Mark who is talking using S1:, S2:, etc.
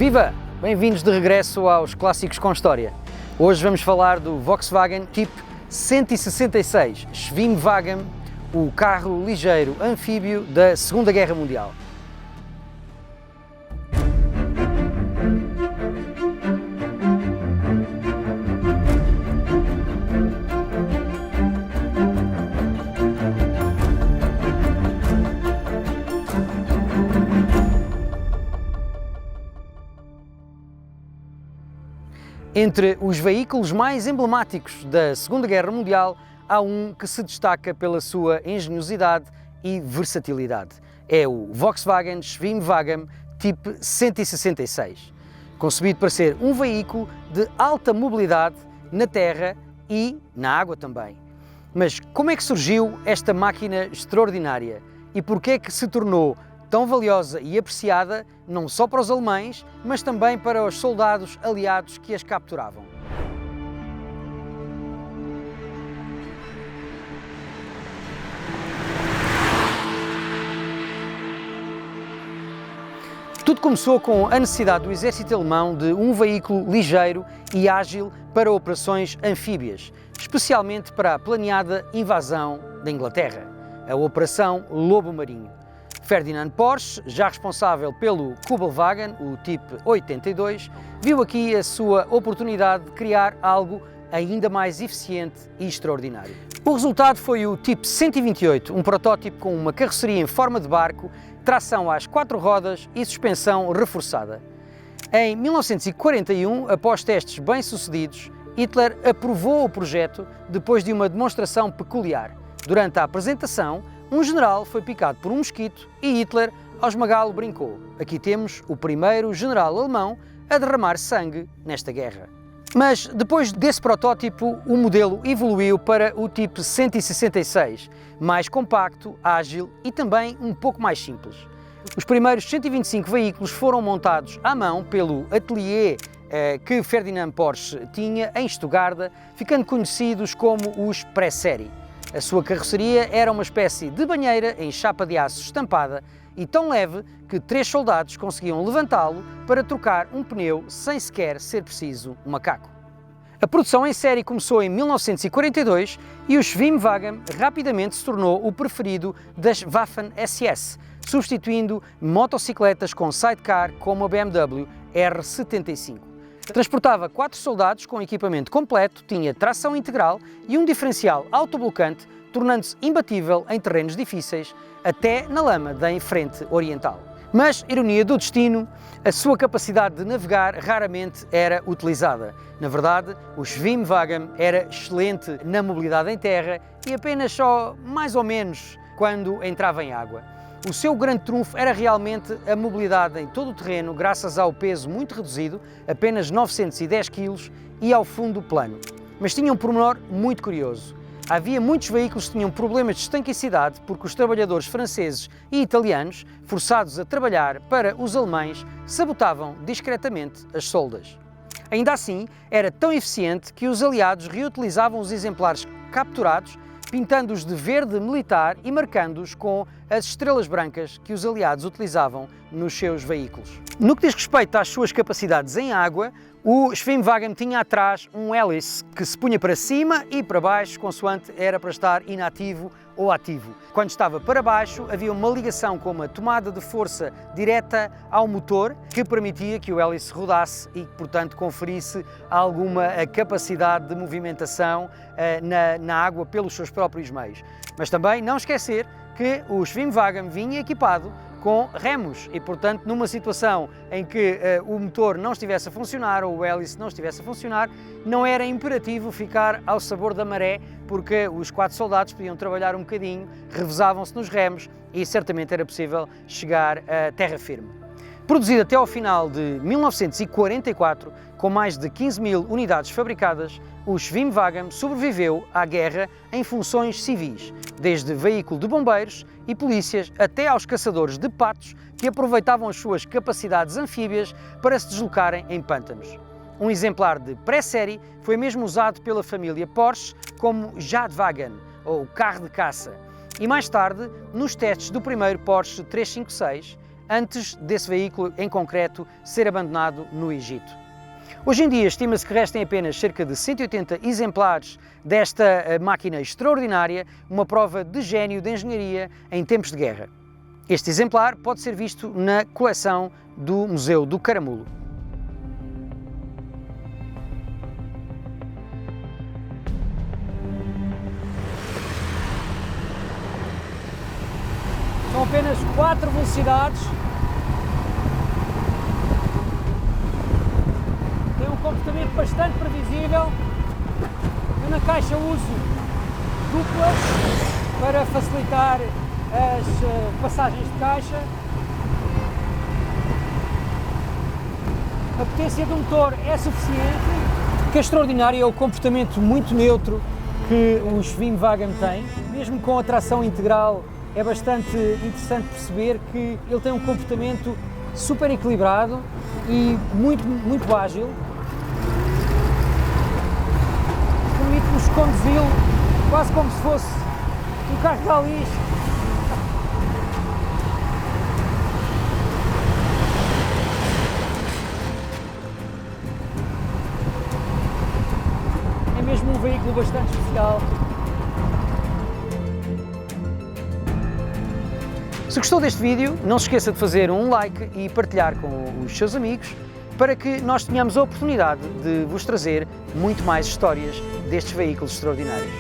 S1: Viva! Bem-vindos de regresso aos Clássicos com História. Hoje vamos falar do Volkswagen Typ 166 Schwimmwagen, o carro ligeiro anfíbio da Segunda Guerra Mundial. Entre os veículos mais emblemáticos da Segunda Guerra Mundial, há um que se destaca pela sua engenhosidade e versatilidade. É o Volkswagen Schwimmwagen Typ 166, concebido para ser um veículo de alta mobilidade na terra e na água também. Mas como é que surgiu esta máquina extraordinária e porquê é que se tornou tão valiosa e apreciada não só para os alemães, mas também para os soldados aliados que as capturavam? Tudo começou com a necessidade do exército alemão de um veículo ligeiro e ágil para operações anfíbias, especialmente para a planeada invasão da Inglaterra, a Operação Lobo Marinho. Ferdinand Porsche, já responsável pelo Kübelwagen, o Typ 82, viu aqui a sua oportunidade de criar algo ainda mais eficiente e extraordinário. O resultado foi o Typ 128, um protótipo com uma carroceria em forma de barco, tração às 4 rodas e suspensão reforçada. Em 1941, após testes bem-sucedidos, Hitler aprovou o projeto depois de uma demonstração peculiar. Durante a apresentação, um general foi picado por um mosquito e Hitler, ao esmagá-lo, brincou: "Aqui temos o primeiro general alemão a derramar sangue nesta guerra." Mas depois desse protótipo, o modelo evoluiu para o Typ 166, mais compacto, ágil e também um pouco mais simples. Os primeiros 125 veículos foram montados à mão pelo atelier que Ferdinand Porsche tinha em Stuttgart, ficando conhecidos como os pré-série. A sua carroceria era uma espécie de banheira em chapa de aço estampada e tão leve que 3 soldados conseguiam levantá-lo para trocar um pneu sem sequer ser preciso um macaco. A produção em série começou em 1942 e o Schwimmwagen rapidamente se tornou o preferido das Waffen-SS, substituindo motocicletas com sidecar como a BMW R75. Transportava 4 soldados com equipamento completo, tinha tração integral e um diferencial autoblocante, tornando-se imbatível em terrenos difíceis, até na lama da frente oriental. Mas, ironia do destino, a sua capacidade de navegar raramente era utilizada. Na verdade, o Schwimmwagen era excelente na mobilidade em terra e apenas só mais ou menos quando entrava em água. O seu grande trunfo era realmente a mobilidade em todo o terreno, graças ao peso muito reduzido, apenas 910 kg, e ao fundo plano. Mas tinha um pormenor muito curioso. Havia muitos veículos que tinham problemas de estanquicidade porque os trabalhadores franceses e italianos, forçados a trabalhar para os alemães, sabotavam discretamente as soldas. Ainda assim, era tão eficiente que os aliados reutilizavam os exemplares capturados, pintando-os de verde militar e marcando-os com as estrelas brancas que os aliados utilizavam nos seus veículos. No que diz respeito às suas capacidades em água, o Schwimmwagen tinha atrás um hélice que se punha para cima e para baixo, consoante era para estar inativo ou ativo. Quando estava para baixo, havia uma ligação com uma tomada de força direta ao motor que permitia que o hélice rodasse e, portanto, conferisse alguma capacidade de movimentação na água pelos seus próprios meios. Mas também não esquecer que o Schwimmwagen vinha equipado com remos e, portanto, numa situação em que o motor não estivesse a funcionar ou o hélice não estivesse a funcionar, não era imperativo ficar ao sabor da maré, porque os 4 soldados podiam trabalhar um bocadinho, revezavam-se nos remos e certamente era possível chegar a terra firme. Produzido até ao final de 1944, com mais de 15.000 unidades fabricadas, o Schwimmwagen sobreviveu à guerra em funções civis, desde veículo de bombeiros e polícias até aos caçadores de patos que aproveitavam as suas capacidades anfíbias para se deslocarem em pântanos. Um exemplar de pré-série foi mesmo usado pela família Porsche como Jagdwagen, ou carro de caça, e mais tarde, nos testes do primeiro Porsche 356, antes desse veículo em concreto ser abandonado no Egito. Hoje em dia estima-se que restem apenas cerca de 180 exemplares desta máquina extraordinária, uma prova de gênio de engenharia em tempos de guerra. Este exemplar pode ser visto na coleção do Museu do Caramulo. São apenas 4 velocidades. Tem um comportamento bastante previsível. Eu na caixa uso duplas para facilitar as passagens de caixa. A potência do motor é suficiente. O que é extraordinário é o comportamento muito neutro que o Schwinn-Wagen tem. Mesmo com a tração integral, é bastante interessante perceber que ele tem um comportamento super equilibrado e muito ágil. Permite-nos conduzi-lo quase como se fosse um carro de rallies. É mesmo um veículo bastante especial. Se gostou deste vídeo, não se esqueça de fazer um like e partilhar com os seus amigos para que nós tenhamos a oportunidade de vos trazer muito mais histórias destes veículos extraordinários.